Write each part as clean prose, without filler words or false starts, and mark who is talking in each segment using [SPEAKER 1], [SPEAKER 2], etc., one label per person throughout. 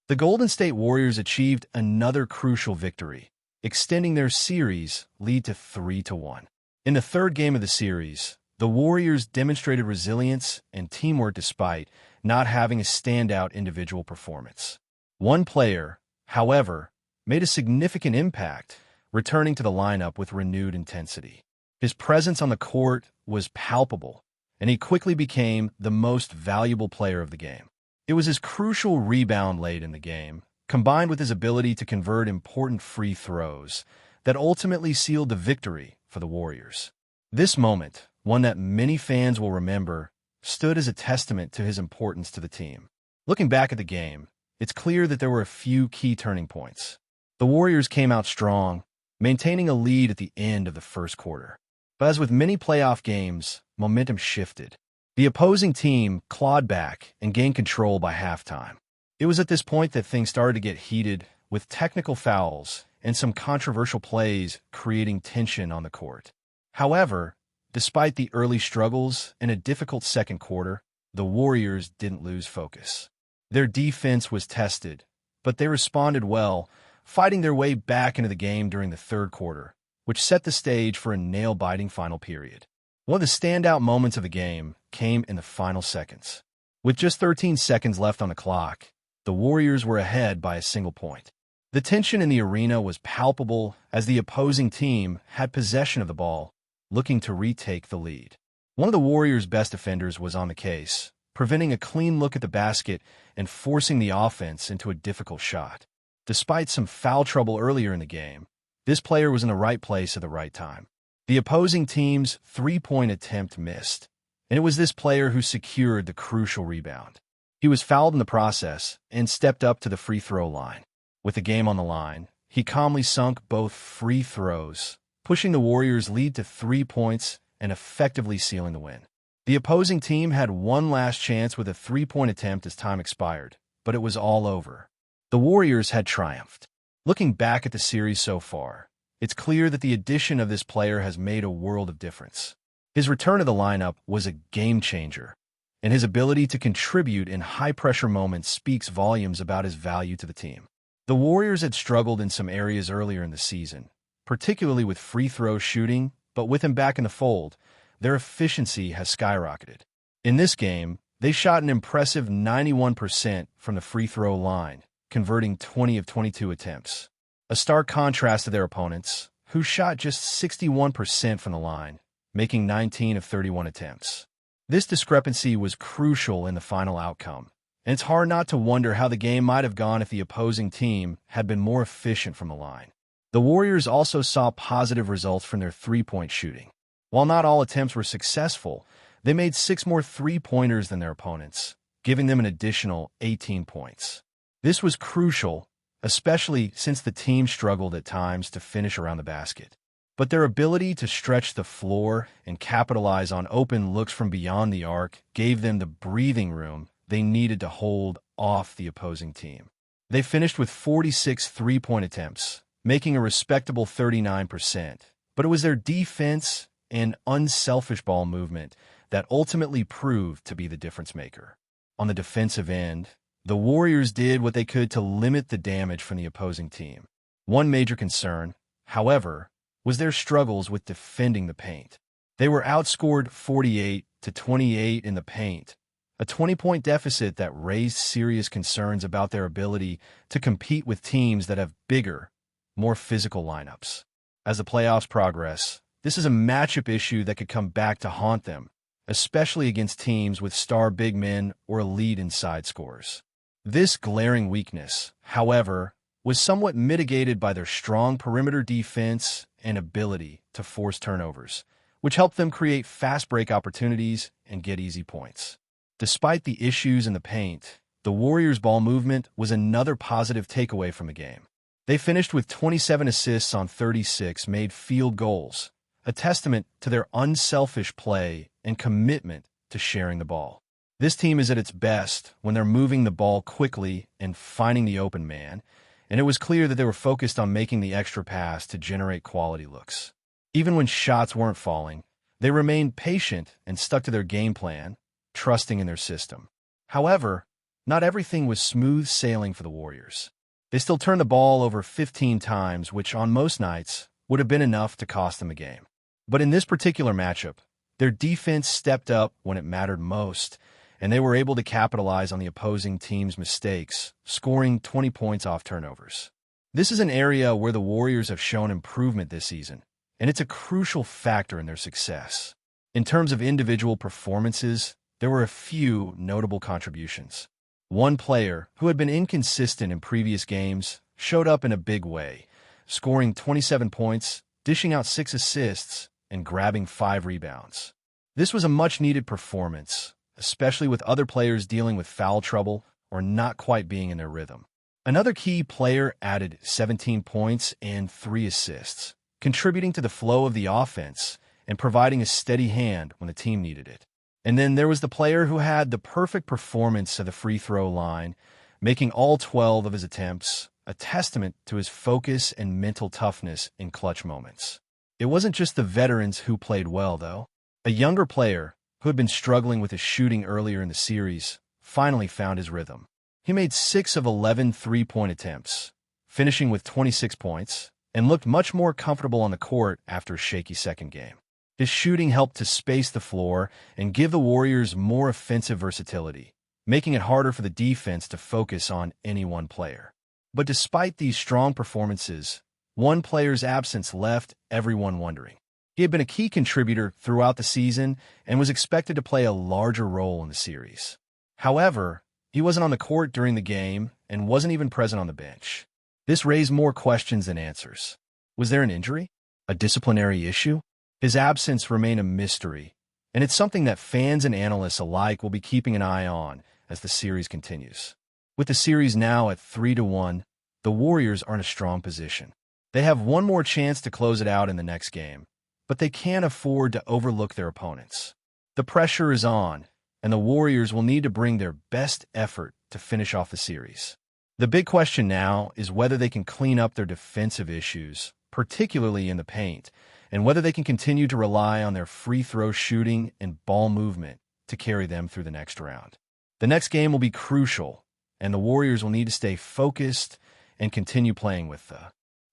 [SPEAKER 1] The Golden State Warriors achieved another crucial victory, extending their series lead to 3-1. In the third game of the series, the Warriors demonstrated resilience and teamwork despite not having a standout individual performance. One player, however, made a significant impact, returning to the lineup with renewed intensity. His presence on the court was palpable, and he quickly became the most valuable player of the game. It was his crucial rebound late in the game, combined with his ability to convert important free throws, that ultimately sealed the victory for the Warriors. This moment, one that many fans will remember, stood as a testament to his importance to the team. Looking back at the game, it's clear that there were a few key turning points. The Warriors came out strong, maintaining a lead at the end of the first quarter. But as with many playoff games, momentum shifted. The opposing team clawed back and gained control by halftime. It was at this point that things started to get heated, with technical fouls and some controversial plays creating tension on the court. However, despite the early struggles and a difficult second quarter, the Warriors didn't lose focus. Their defense was tested, but they responded well, fighting their way back into the game during the third quarter, which set the stage for a nail-biting final period. One of the standout moments of the game came in the final seconds. With just 13 seconds left on the clock, the Warriors were ahead by a single point. The tension in the arena was palpable as the opposing team had possession of the ball, looking to retake the lead. One of the Warriors' best defenders was on the case, preventing a clean look at the basket and forcing the offense into a difficult shot. Despite some foul trouble earlier in the game, this player was in the right place at the right time. The opposing team's three-point attempt missed, and it was this player who secured the crucial rebound. He was fouled in the process and stepped up to the free throw line. With the game on the line, he calmly sunk both free throws, pushing the Warriors' lead to 3 points and effectively sealing the win. The opposing team had one last chance with a three-point attempt as time expired, but it was all over. The Warriors had triumphed. Looking back at the series so far, it's clear that the addition of this player has made a world of difference. His return to the lineup was a game-changer, and his ability to contribute in high-pressure moments speaks volumes about his value to the team. The Warriors had struggled in some areas earlier in the season, particularly with free throw shooting, but with him back in the fold, their efficiency has skyrocketed. In this game, they shot an impressive 91% from the free throw line, converting 20 of 22 attempts. A stark contrast to their opponents, who shot just 61% from the line, making 19 of 31 attempts. This discrepancy was crucial in the final outcome, and it's hard not to wonder how the game might have gone if the opposing team had been more efficient from the line. The Warriors also saw positive results from their three-point shooting. While not all attempts were successful, they made 6 more three-pointers than their opponents, giving them an additional 18 points. This was crucial, especially since the team struggled at times to finish around the basket. But their ability to stretch the floor and capitalize on open looks from beyond the arc gave them the breathing room they needed to hold off the opposing team. They finished with 46 three-point attempts, making a respectable 39%, but it was their defense and unselfish ball movement that ultimately proved to be the difference maker. On the defensive end, the Warriors did what they could to limit the damage from the opposing team. One major concern, however, was their struggles with defending the paint. They were outscored 48-28 in the paint, a 20-point deficit that raised serious concerns about their ability to compete with teams that have bigger, more physical lineups. As the playoffs progress, this is a matchup issue that could come back to haunt them, especially against teams with star big men or elite inside scorers. This glaring weakness, however, was somewhat mitigated by their strong perimeter defense and ability to force turnovers, which helped them create fast break opportunities and get easy points. Despite the issues in the paint, the Warriors' ball movement was another positive takeaway from the game. They finished with 27 assists on 36 made field goals, a testament to their unselfish play and commitment to sharing the ball. This team is at its best when they're moving the ball quickly and finding the open man, and it was clear that they were focused on making the extra pass to generate quality looks. Even when shots weren't falling, they remained patient and stuck to their game plan, trusting in their system. However, not everything was smooth sailing for the Warriors. They still turned the ball over 15 times, which on most nights would have been enough to cost them a game. But in this particular matchup, their defense stepped up when it mattered most, and they were able to capitalize on the opposing team's mistakes, scoring 20 points off turnovers. This is an area where the Warriors have shown improvement this season, and it's a crucial factor in their success. In terms of individual performances, there were a few notable contributions. One player, who had been inconsistent in previous games, showed up in a big way, scoring 27 points, dishing out 6 assists, and grabbing 5 rebounds. This was a much-needed performance, especially with other players dealing with foul trouble or not quite being in their rhythm. Another key player added 17 points and 3 assists, contributing to the flow of the offense and providing a steady hand when the team needed it. And then there was the player who had the perfect performance at the free throw line, making all 12 of his attempts, a testament to his focus and mental toughness in clutch moments. It wasn't just the veterans who played well, though. A younger player, who had been struggling with his shooting earlier in the series, finally found his rhythm. He made 6 of 11 three-point attempts, finishing with 26 points, and looked much more comfortable on the court after a shaky second game. His shooting helped to space the floor and give the Warriors more offensive versatility, making it harder for the defense to focus on any one player. But despite these strong performances, one player's absence left everyone wondering. He had been a key contributor throughout the season and was expected to play a larger role in the series. However, he wasn't on the court during the game and wasn't even present on the bench. This raised more questions than answers. Was there an injury? A disciplinary issue? His absence remained a mystery, and it's something that fans and analysts alike will be keeping an eye on as the series continues. With the series now at 3-1, the Warriors are in a strong position. They have one more chance to close it out in the next game, but they can't afford to overlook their opponents. The pressure is on, and the Warriors will need to bring their best effort to finish off the series. The big question now is whether they can clean up their defensive issues, particularly in the paint, and whether they can continue to rely on their free throw shooting and ball movement to carry them through the next round. The next game will be crucial, and the Warriors will need to stay focused and continue playing with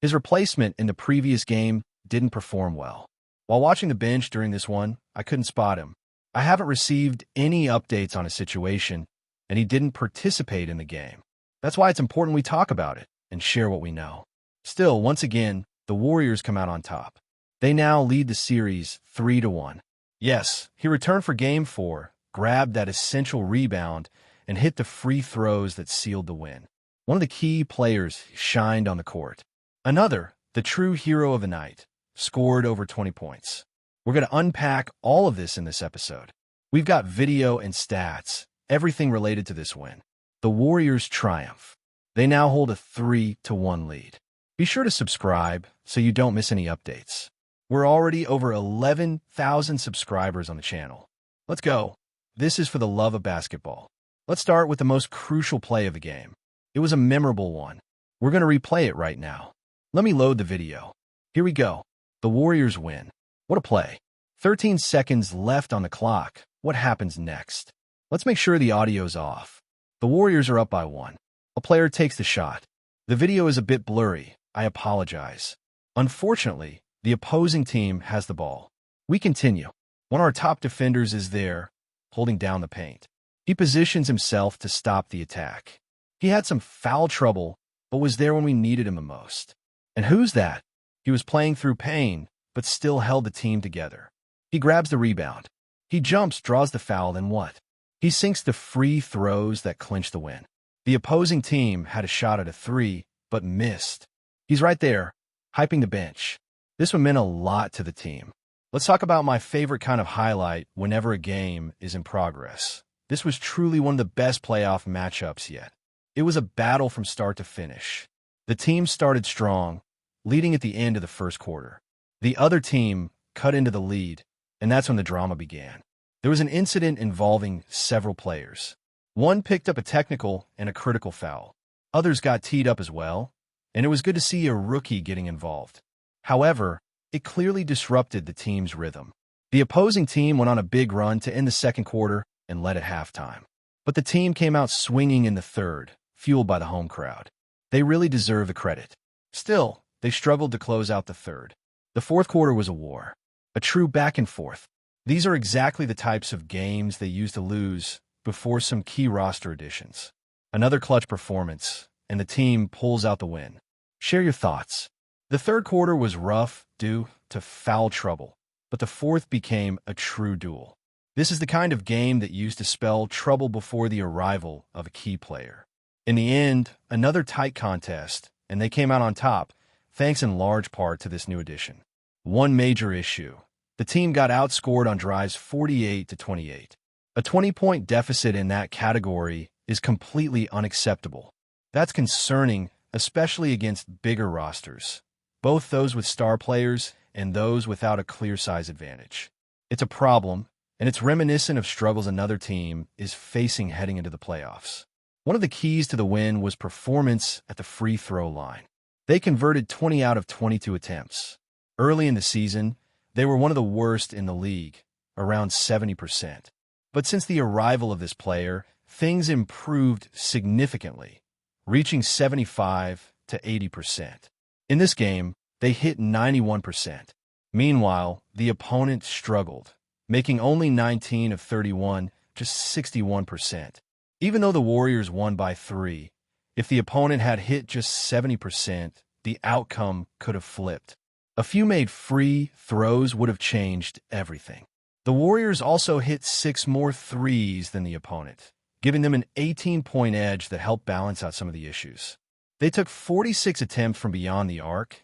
[SPEAKER 1] his replacement in the previous game didn't perform well. While watching the bench during this one, I couldn't spot him. I haven't received any updates on his situation, and he didn't participate in the game. That's why it's important we talk about it and share what we know. Still, once again, the Warriors come out on top. They now lead the series 3-1. Yes, he returned for Game 4, grabbed that essential rebound, and hit the free throws that sealed the win. One of the key players shined on the court. Another, the true hero of the night, scored over 20 points. We're going to unpack all of this in this episode. We've got video and stats, everything related to this win. The Warriors triumph. They now hold a 3-1 lead. Be sure to subscribe so you don't miss any updates. We're already over 11,000 subscribers on the channel. Let's go. This is for the love of basketball. Let's start with the most crucial play of the game. It was a memorable one. We're going to replay it right now. Let me load the video. Here we go. The Warriors win. What a play. 13 seconds left on the clock. What happens next? Let's make sure the audio's off. The Warriors are up by 1. A player takes the shot. The video is a bit blurry. I apologize. Unfortunately, the opposing team has the ball. We continue. One of our top defenders is there, holding down the paint. He positions himself to stop the attack. He had some foul trouble, but was there when we needed him the most. And who's that? He was playing through pain, but still held the team together. He grabs the rebound. He jumps, draws the foul, then what? He sinks the free throws that clinch the win. The opposing team had a shot at a 3, but missed. He's right there, hyping the bench. This one meant a lot to the team. Let's talk about my favorite kind of highlight whenever a game is in progress. This was truly one of the best playoff matchups yet. It was a battle from start to finish. The team started strong, leading at the end of the first quarter. The other team cut into the lead, and that's when the drama began. There was an incident involving several players. One picked up a technical and a critical foul. Others got teed up as well, and it was good to see a rookie getting involved. However, it clearly disrupted the team's rhythm. The opposing team went on a big run to end the second quarter and led at halftime. But the team came out swinging in the third, fueled by the home crowd. They really deserve the credit. Still, they struggled to close out the third. The fourth quarter was a war, a true back and forth. These are exactly the types of games they used to lose before some key roster additions. Another clutch performance, and the team pulls out the win. Share your thoughts. The third quarter was rough due to foul trouble, but the fourth became a true duel. This is the kind of game that used to spell trouble before the arrival of a key player. In the end, another tight contest, and they came out on top, thanks in large part to this new addition. One major issue: the team got outscored on drives 48-28. A 20-point deficit in that category is completely unacceptable. That's concerning, especially against bigger rosters, both those with star players and those without a clear size advantage. It's a problem, and it's reminiscent of struggles another team is facing heading into the playoffs. One of the keys to the win was performance at the free throw line. They converted 20 out of 22 attempts. Early in the season, they were one of the worst in the league, around 70%. But since the arrival of this player, things improved significantly, reaching 75 to 80%. In this game, they hit 91%. Meanwhile, the opponent struggled, making only 19 of 31, just 61%. Even though the Warriors won by 3, if the opponent had hit just 70%, the outcome could have flipped. A few made free throws would have changed everything. The Warriors also hit 6 more threes than the opponent, giving them an 18-point edge that helped balance out some of the issues. They took 46 attempts from beyond the arc,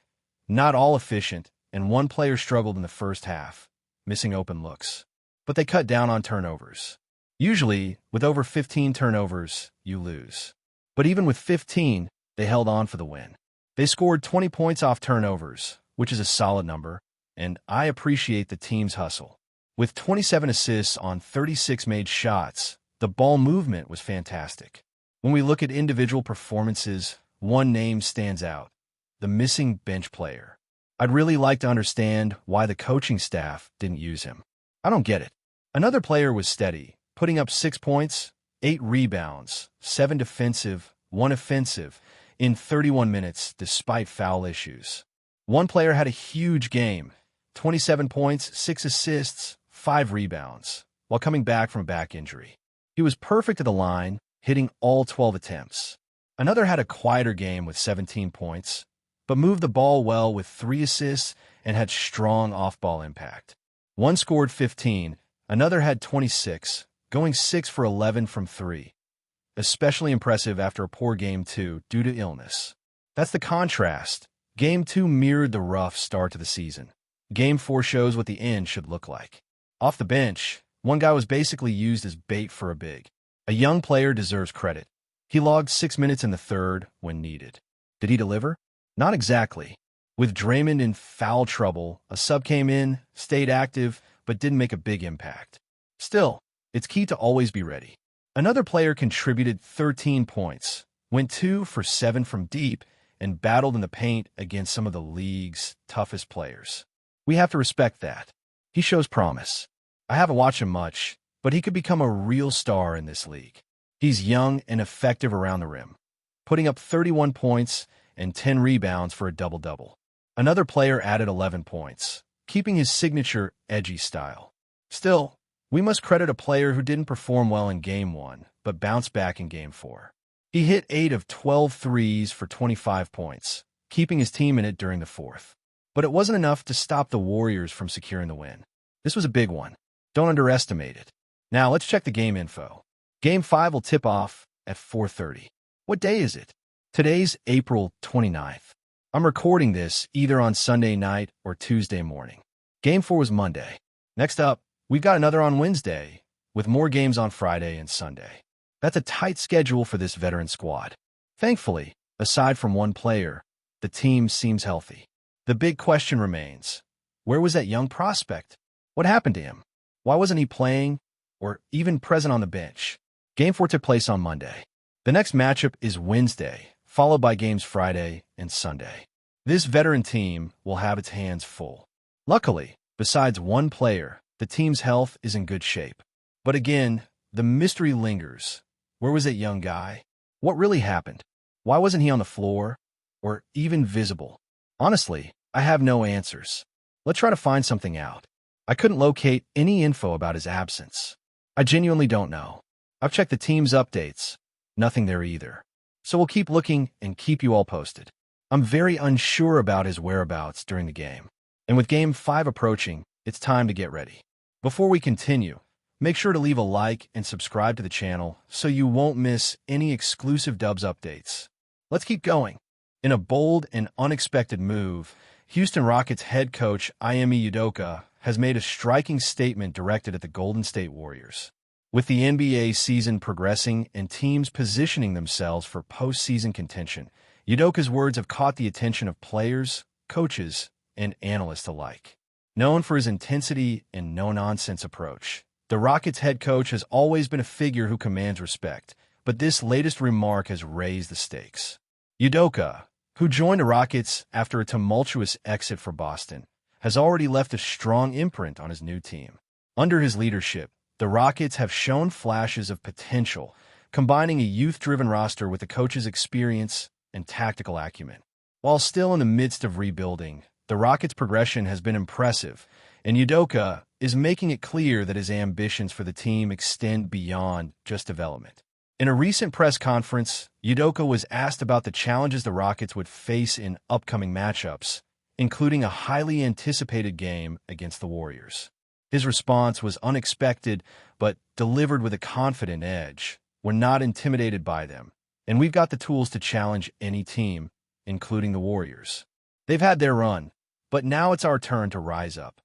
[SPEAKER 1] not all efficient, and one player struggled in the first half, missing open looks. But they cut down on turnovers. Usually, with over 15 turnovers, you lose. But even with 15, they held on for the win. They scored 20 points off turnovers, which is a solid number, and I appreciate the team's hustle. With 27 assists on 36 made shots, the ball movement was fantastic. When we look at individual performances, one name stands out: the missing bench player. I'd really like to understand why the coaching staff didn't use him. I don't get it. Another player was steady, putting up 6 points, 8 rebounds, 7 defensive, 1 offensive, in 31 minutes despite foul issues. One player had a huge game, 27 points, 6 assists, 5 rebounds, while coming back from a back injury. He was perfect at the line, hitting all 12 attempts. Another had a quieter game with 17 points, but moved the ball well with 3 assists and had strong off-ball impact. One scored 15, another had 26, going 6 for 11 from 3. Especially impressive after a poor Game 2 due to illness. That's the contrast. Game 2 mirrored the rough start to the season. Game 4 shows what the end should look like. Off the bench, one guy was basically used as bait for a big. A young player deserves credit. He logged 6 minutes in the third when needed. Did he deliver? Not exactly. With Draymond in foul trouble, a sub came in, stayed active, but didn't make a big impact. Still, it's key to always be ready. Another player contributed 13 points, went 2 for 7 from deep, and battled in the paint against some of the league's toughest players. We have to respect that. He shows promise. I haven't watched him much, but he could become a real star in this league. He's young and effective around the rim, putting up 31 points and 10 rebounds for a double-double. Another player added 11 points, keeping his signature edgy style. Still, we must credit a player who didn't perform well in Game 1, but bounced back in Game 4. He hit 8 of 12 threes for 25 points, keeping his team in it during the fourth. But it wasn't enough to stop the Warriors from securing the win. This was a big one. Don't underestimate it. Now let's check the game info. Game 5 will tip off at 4:30. What day is it? Today's April 29th. I'm recording this either on Sunday night or Tuesday morning. Game 4 was Monday. Next up, we've got another on Wednesday, with more games on Friday and Sunday. That's a tight schedule for this veteran squad. Thankfully, aside from one player, the team seems healthy. The big question remains, where was that young prospect? What happened to him? Why wasn't he playing or even present on the bench? Game 4 took place on Monday. The next matchup is Wednesday, followed by games Friday and Sunday. This veteran team will have its hands full. Luckily, besides one player, the team's health is in good shape. But again, the mystery lingers. Where was that young guy? What really happened? Why wasn't he on the floor? Or even visible? Honestly, I have no answers. Let's try to find something out. I couldn't locate any info about his absence. I genuinely don't know. I've checked the team's updates. Nothing there either. So we'll keep looking and keep you all posted. I'm very unsure about his whereabouts during the game. And with Game 5 approaching, it's time to get ready. Before we continue, make sure to leave a like and subscribe to the channel so you won't miss any exclusive Dubs updates. Let's keep going. In a bold and unexpected move, Houston Rockets head coach Ime Udoka has made a striking statement directed at the Golden State Warriors. With the NBA season progressing and teams positioning themselves for postseason contention, Udoka's words have caught the attention of players, coaches, and analysts alike. Known for his intensity and no-nonsense approach, the Rockets head coach has always been a figure who commands respect, but this latest remark has raised the stakes. Udoka, who joined the Rockets after a tumultuous exit for Boston, has already left a strong imprint on his new team. Under his leadership, the Rockets have shown flashes of potential, combining a youth-driven roster with the coach's experience and tactical acumen. While still in the midst of rebuilding, the Rockets' progression has been impressive, and Udoka is making it clear that his ambitions for the team extend beyond just development. In a recent press conference, Udoka was asked about the challenges the Rockets would face in upcoming matchups, including a highly anticipated game against the Warriors. His response was unexpected, but delivered with a confident edge. We're not intimidated by them, and we've got the tools to challenge any team, including the Warriors. They've had their run, but now it's our turn to rise up.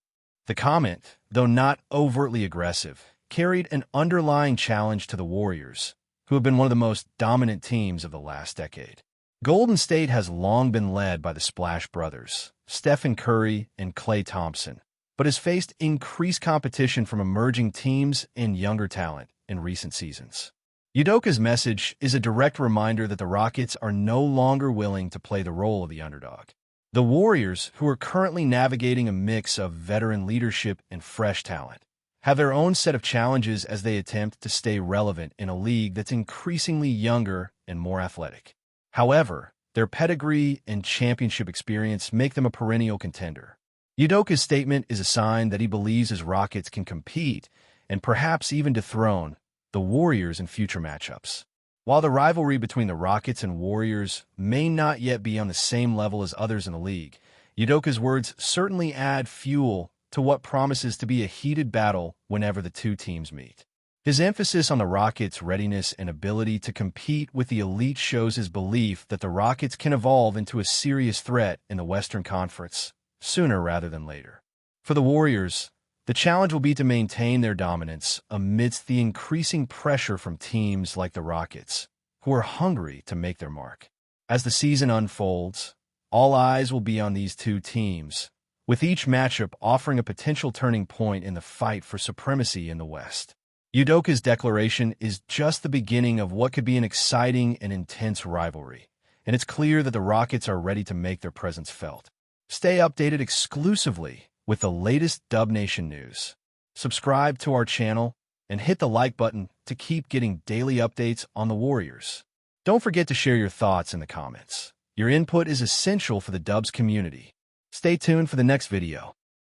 [SPEAKER 1] The comment, though not overtly aggressive, carried an underlying challenge to the Warriors, who have been one of the most dominant teams of the last decade. Golden State has long been led by the Splash Brothers, Stephen Curry and Klay Thompson, but has faced increased competition from emerging teams and younger talent in recent seasons. Udoka's message is a direct reminder that the Rockets are no longer willing to play the role of the underdog. The Warriors, who are currently navigating a mix of veteran leadership and fresh talent, have their own set of challenges as they attempt to stay relevant in a league that's increasingly younger and more athletic. However, their pedigree and championship experience make them a perennial contender. Udoka's statement is a sign that he believes his Rockets can compete and perhaps even dethrone the Warriors in future matchups. While the rivalry between the Rockets and Warriors may not yet be on the same level as others in the league, Udoka's words certainly add fuel to what promises to be a heated battle whenever the two teams meet. His emphasis on the Rockets' readiness and ability to compete with the elite shows his belief that the Rockets can evolve into a serious threat in the Western Conference, sooner rather than later. For the Warriors, the challenge will be to maintain their dominance amidst the increasing pressure from teams like the Rockets, who are hungry to make their mark. As the season unfolds, all eyes will be on these two teams, with each matchup offering a potential turning point in the fight for supremacy in the West. Udoka's declaration is just the beginning of what could be an exciting and intense rivalry, and it's clear that the Rockets are ready to make their presence felt. Stay updated exclusively with the latest Dub Nation news. Subscribe to our channel and hit the like button to keep getting daily updates on the Warriors. Don't forget to share your thoughts in the comments. Your input is essential for the Dubs community. Stay tuned for the next video.